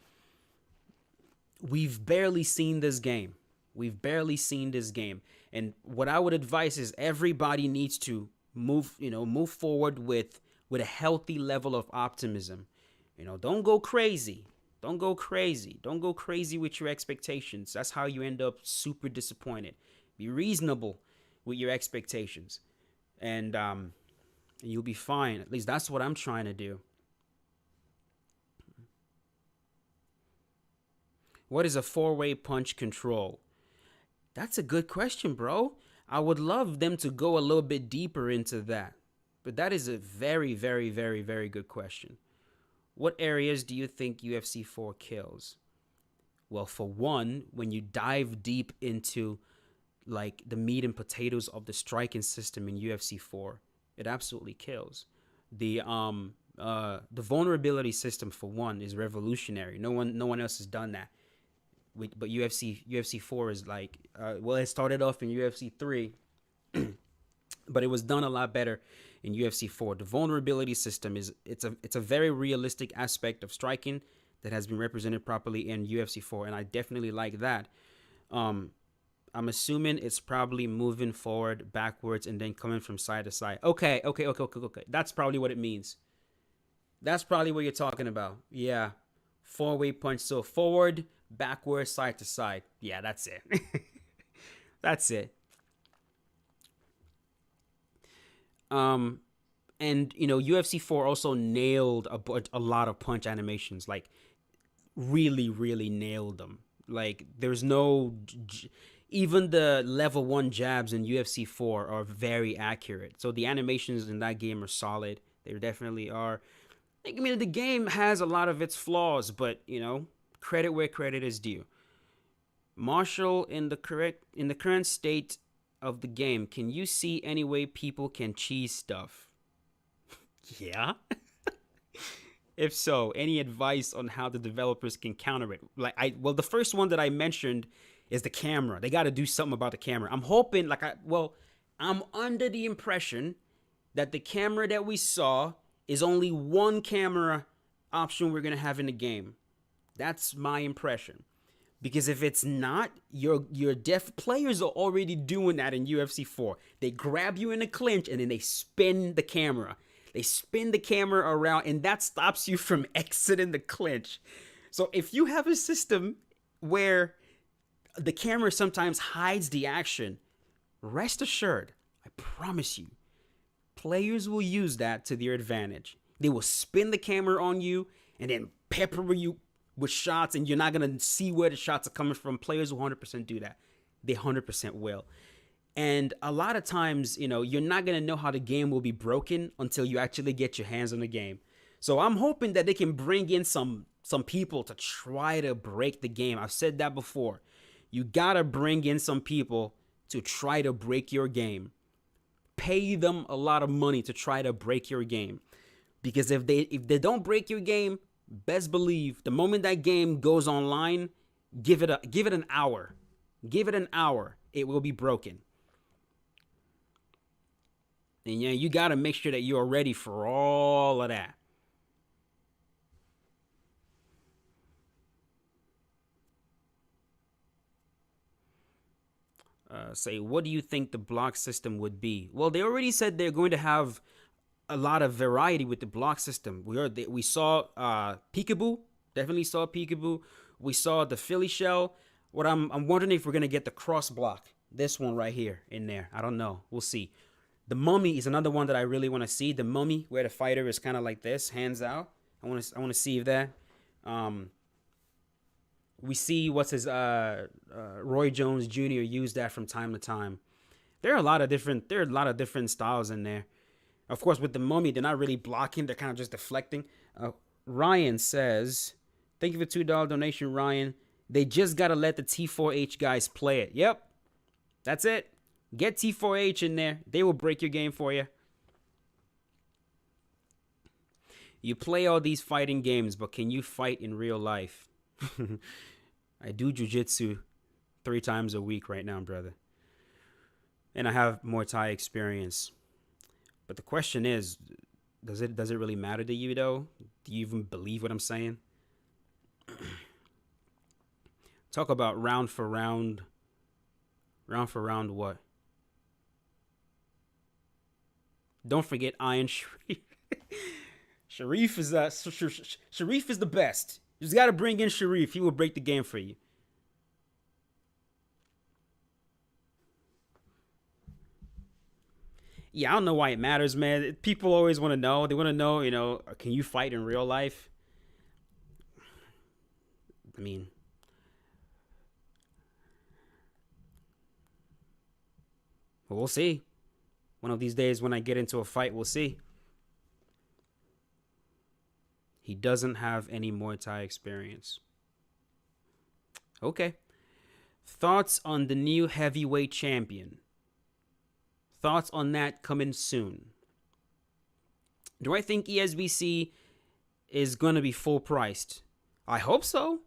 we've barely seen this game. And what I would advise is everybody needs to move forward with a healthy level of optimism. You know, don't go crazy. Don't go crazy with your expectations. That's how you end up super disappointed. Be reasonable with your expectations. And you'll be fine. At least that's what I'm trying to do. What is a four-way punch control? That's a good question, bro. I would love them to go a little bit deeper into that. But that is a very, very, very, very good question. What areas do you think UFC 4 kills? Well, for one, when you dive deep into like the meat and potatoes of the striking system in UFC 4, it absolutely kills. The vulnerability system, for one, is revolutionary. No one else has done that. But UFC 4 is like, it started off in UFC 3, but it was done a lot better in UFC 4. The vulnerability system it's a very realistic aspect of striking that has been represented properly in UFC 4, and I definitely like that. I'm assuming it's probably moving forward, backwards, and then coming from side to side. Okay. That's probably what it means. That's probably what you're talking about. Yeah. Four-way punch. So forward, backward, side to side. Yeah, that's it. That's it. And UFC 4 also nailed a lot of punch animations. Like, really nailed them. Like, there's no, even the level 1 jabs in UFC 4 are very accurate. So the animations in that game are solid. They definitely are. I mean, the game has a lot of its flaws, but credit where credit is due. Marshall, in the current state of the game, can you see any way people can cheese stuff? Yeah. If so, any advice on how the developers can counter it? The first one that I mentioned is the camera. They got to do something about the camera. I'm hoping, I'm under the impression that the camera that we saw is only one camera option we're going to have in the game. That's my impression. Because if it's not, your deaf players are already doing that in UFC 4. They grab you in a clinch and then they spin the camera. They spin the camera around, and that stops you from exiting the clinch. So if you have a system where the camera sometimes hides the action, rest assured, I promise you, players will use that to their advantage. They will spin the camera on you and then pepper you with shots, and you're not going to see where the shots are coming from. Players will 100% do that. They 100% will. And a lot of times, you're not going to know how the game will be broken until you actually get your hands on the game. So I'm hoping that they can bring in some people to try to break the game. I've said that before. You got to bring in some people to try to break your game. Pay them a lot of money to try to break your game. Because if they don't break your game, best believe the moment that game goes online, give it an hour. Give it an hour. It will be broken. And yeah, you got to make sure that you're ready for all of that. Say, what do you think the block system would be? Well, they already said they're going to have a lot of variety with the block system. We saw Peekaboo, definitely saw Peekaboo. We saw the Philly shell. What I'm wondering if we're gonna get the cross block, this one right here in there. I don't know. We'll see. The mummy is another one that I really want to see. The mummy, where the fighter is kind of like this, hands out. I want to see if that. We see what's his Roy Jones Jr. use that from time to time. There are a lot of different styles in there. Of course, with the mummy, they're not really blocking. They're kind of just deflecting. Ryan says, thank you for $2 donation, Ryan. They just got to let the T4H guys play it. Yep. That's it. Get T4H in there. They will break your game for you. You play all these fighting games, but can you fight in real life? I do jiu-jitsu 3 times a week right now, brother. And I have Muay Thai experience. But the question is, does it really matter to you, though? Do you even believe what I'm saying? Talk about round for round. Round for round what? Don't forget Iron Sharif. Sharif is the best. You just got to bring in Sharif. He will break the game for you. Yeah, I don't know why it matters, man. People always want to know. They want to know, can you fight in real life? I mean, well, we'll see. One of these days when I get into a fight, we'll see. He doesn't have any Muay Thai experience. Okay. Thoughts on the new heavyweight champion? Thoughts on that coming soon. Do I think ESBC is going to be full priced? I hope so.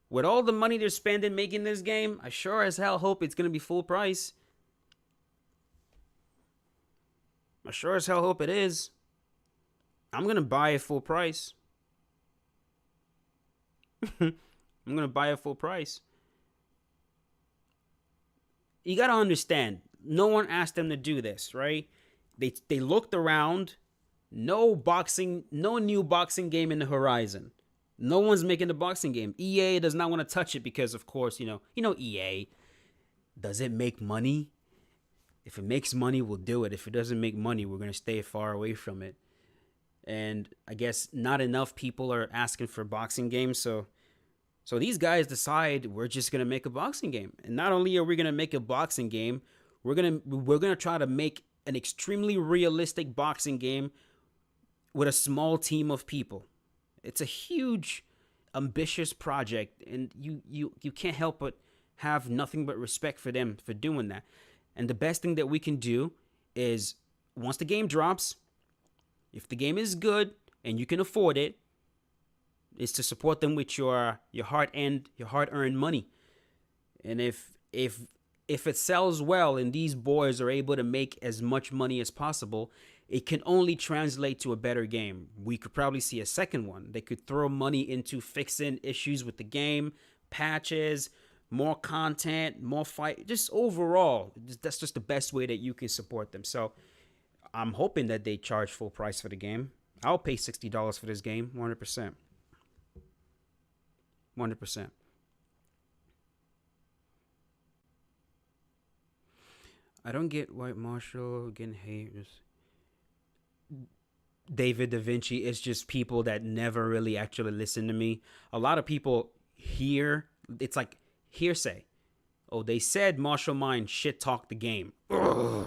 With all the money they're spending making this game, I sure as hell hope it's going to be full price. I sure as hell hope it is. I'm going to buy it full price. I'm going to buy it full price. You got to understand, no one asked them to do this, right? They looked around. No new boxing game in the horizon. No one's making the boxing game. EA does not want to touch it because, of course, EA. Does it make money? If it makes money, we'll do it. If it doesn't make money, we're going to stay far away from it. And I guess not enough people are asking for boxing games, so these guys decide we're just gonna make a boxing game. And not only are we gonna make a boxing game, we're gonna try to make an extremely realistic boxing game with a small team of people. It's a huge, ambitious project, and you can't help but have nothing but respect for them for doing that. And the best thing that we can do is, once the game drops, if the game is good and you can afford it, is to support them with your hard-earned money. And if it sells well and these boys are able to make as much money as possible, it can only translate to a better game. We could probably see a second one. They could throw money into fixing issues with the game, patches, more content, more fight. Just overall, that's just the best way that you can support them. So I'm hoping that they charge full price for the game. I'll pay $60 for this game, 100%. 100%. I don't get White Marshall getting hate. David Da Vinci is just people that never really actually listen to me. A lot of people hear, it's like hearsay. Oh, they said Marshall Mine shit talk the game. Ugh.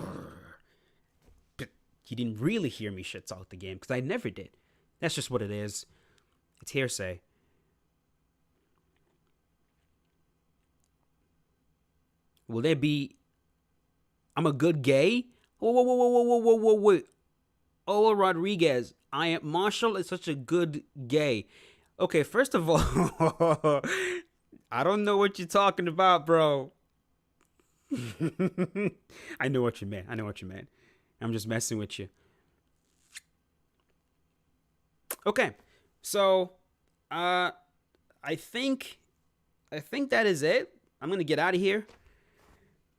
But you didn't really hear me shit talk the game because I never did. That's just what it is. It's hearsay. Will there be, I'm a good gay? Whoa. Oh, Rodriguez, Marshall is such a good gay. Okay, first of all, I don't know what you're talking about, bro. I know what you meant. I know what you meant. I'm just messing with you. Okay, so uh, I think that is it. I'm gonna get out of here.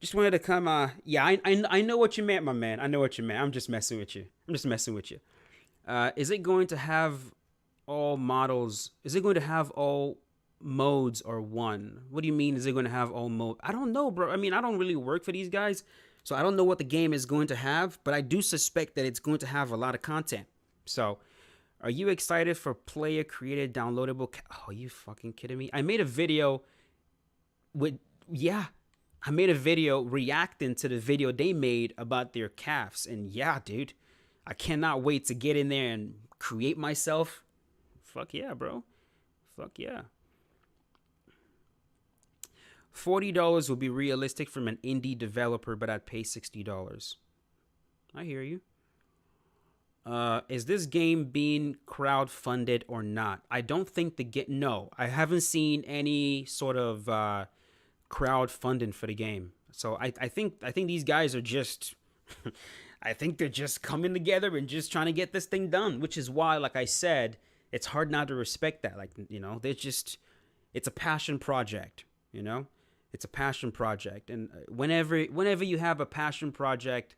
Just wanted to come. Yeah, I know what you meant, my man. I know what you meant. I'm just messing with you. I'm just messing with you. Is it going to have all models? Is it going to have all modes or one? What do you mean? Is it going to have all mode? I don't know, bro. I mean, I don't really work for these guys, so I don't know what the game is going to have. But I do suspect that it's going to have a lot of content. So, are you excited for player created downloadable? Oh, are you fucking kidding me? I made a video with yeah. I made a video reacting to the video they made about their calves. And yeah, dude, I cannot wait to get in there and create myself. Fuck yeah, bro. Fuck yeah. $40 would be realistic from an indie developer, but I'd pay $60. I hear you. Is this game being crowdfunded or not? I don't think the game. No, I haven't seen any sort of crowdfunding for the game. So I think these guys are just I think they're just coming together and just trying to get this thing done, which is why, like I said, it's hard not to respect that. Like, you know, it's a passion project, you know? It's a passion project. And whenever you have a passion project,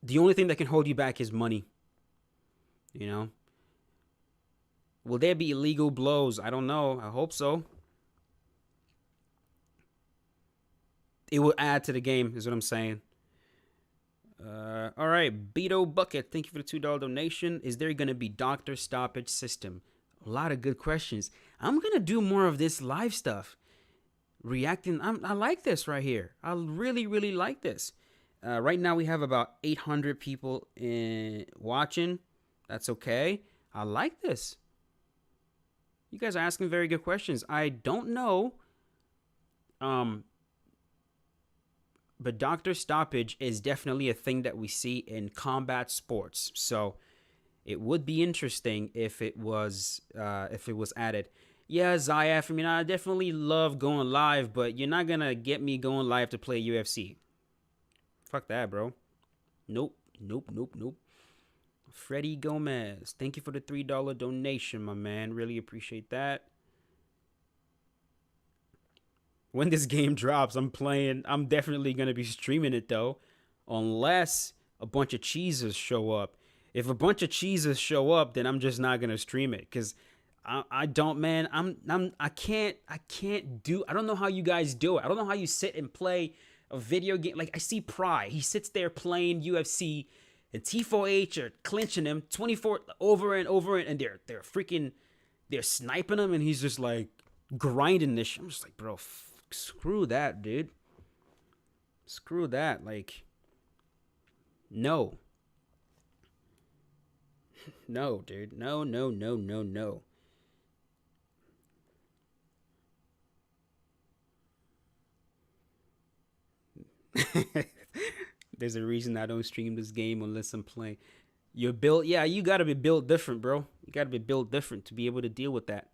the only thing that can hold you back is money, you know? Will there be illegal blows? I don't know. I hope so. It will add to the game, is what I'm saying. All right, Beto Bucket, thank you for the $2 donation. Is there going to be doctor stoppage system? A lot of good questions. I'm going to do more of this live stuff. Reacting. I like this right here. I really, really like this. Right now we have about 800 people watching. That's okay. I like this. You guys are asking very good questions. I don't know. But doctor stoppage is definitely a thing that we see in combat sports. So it would be interesting if it was added. Yeah, Zayaf, I mean, I definitely love going live, but you're not gonna get me going live to play UFC. Fuck that, bro. Nope. Freddie Gomez, thank you for the $3 donation, my man. Really appreciate that. When this game drops, I'm definitely going to be streaming it, though. Unless a bunch of cheeses show up. If a bunch of cheeses show up, then I'm just not going to stream it. Because I don't, man. I can't do. I don't know how you guys do it. I don't know how you sit and play a video game. Like, I see Pry. He sits there playing UFC. And T4H are clinching him 24 over and over. And they're sniping him. And he's just like grinding this shit. I'm just like, bro, screw that, dude. Screw that. Like, no. No, dude. No. There's a reason I don't stream this game unless I'm playing. You're built, yeah, you gotta be built different, bro. You gotta be built different to be able to deal with that.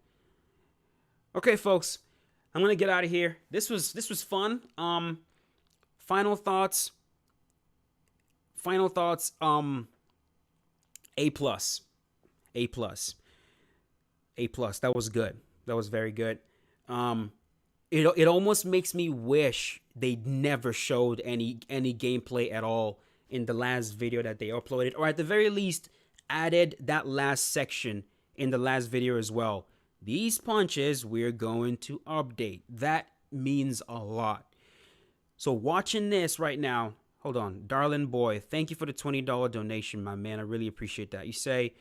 Okay, folks, I'm gonna get out of here. This was fun. Final thoughts. A plus. That was good. That was very good. It almost makes me wish they never showed any gameplay at all in the last video that they uploaded, or at the very least added that last section in the last video as well. These punches we're going to update. That means a lot. So watching this right now, hold on, Darlin Boy, thank you for the $20 donation, my man. I really appreciate that. You say,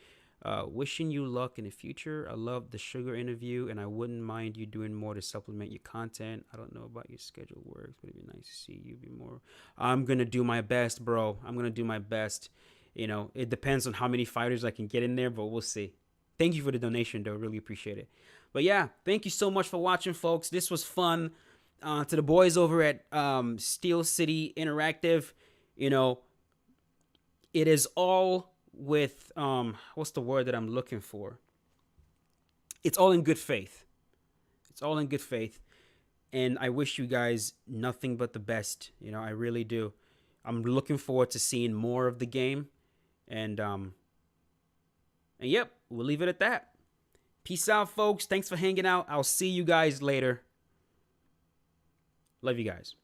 wishing you luck in the future. I love the sugar interview, and I wouldn't mind you doing more to supplement your content. I don't know about your schedule works, but it'd be nice to see you be more. I'm gonna do my best, bro. I'm gonna do my best. You know, it depends on how many fighters I can get in there, but we'll see. Thank you for the donation, though. Really appreciate it. But yeah, thank you so much for watching, folks. This was fun. To the boys over at Steel City Interactive, you know, it is all with what's the word that I'm looking for? It's all in good faith. It's all in good faith. And I wish you guys nothing but the best. You know, I really do. I'm looking forward to seeing more of the game. And yep, we'll leave it at that. Peace out, folks. Thanks for hanging out. I'll see you guys later. Love you guys.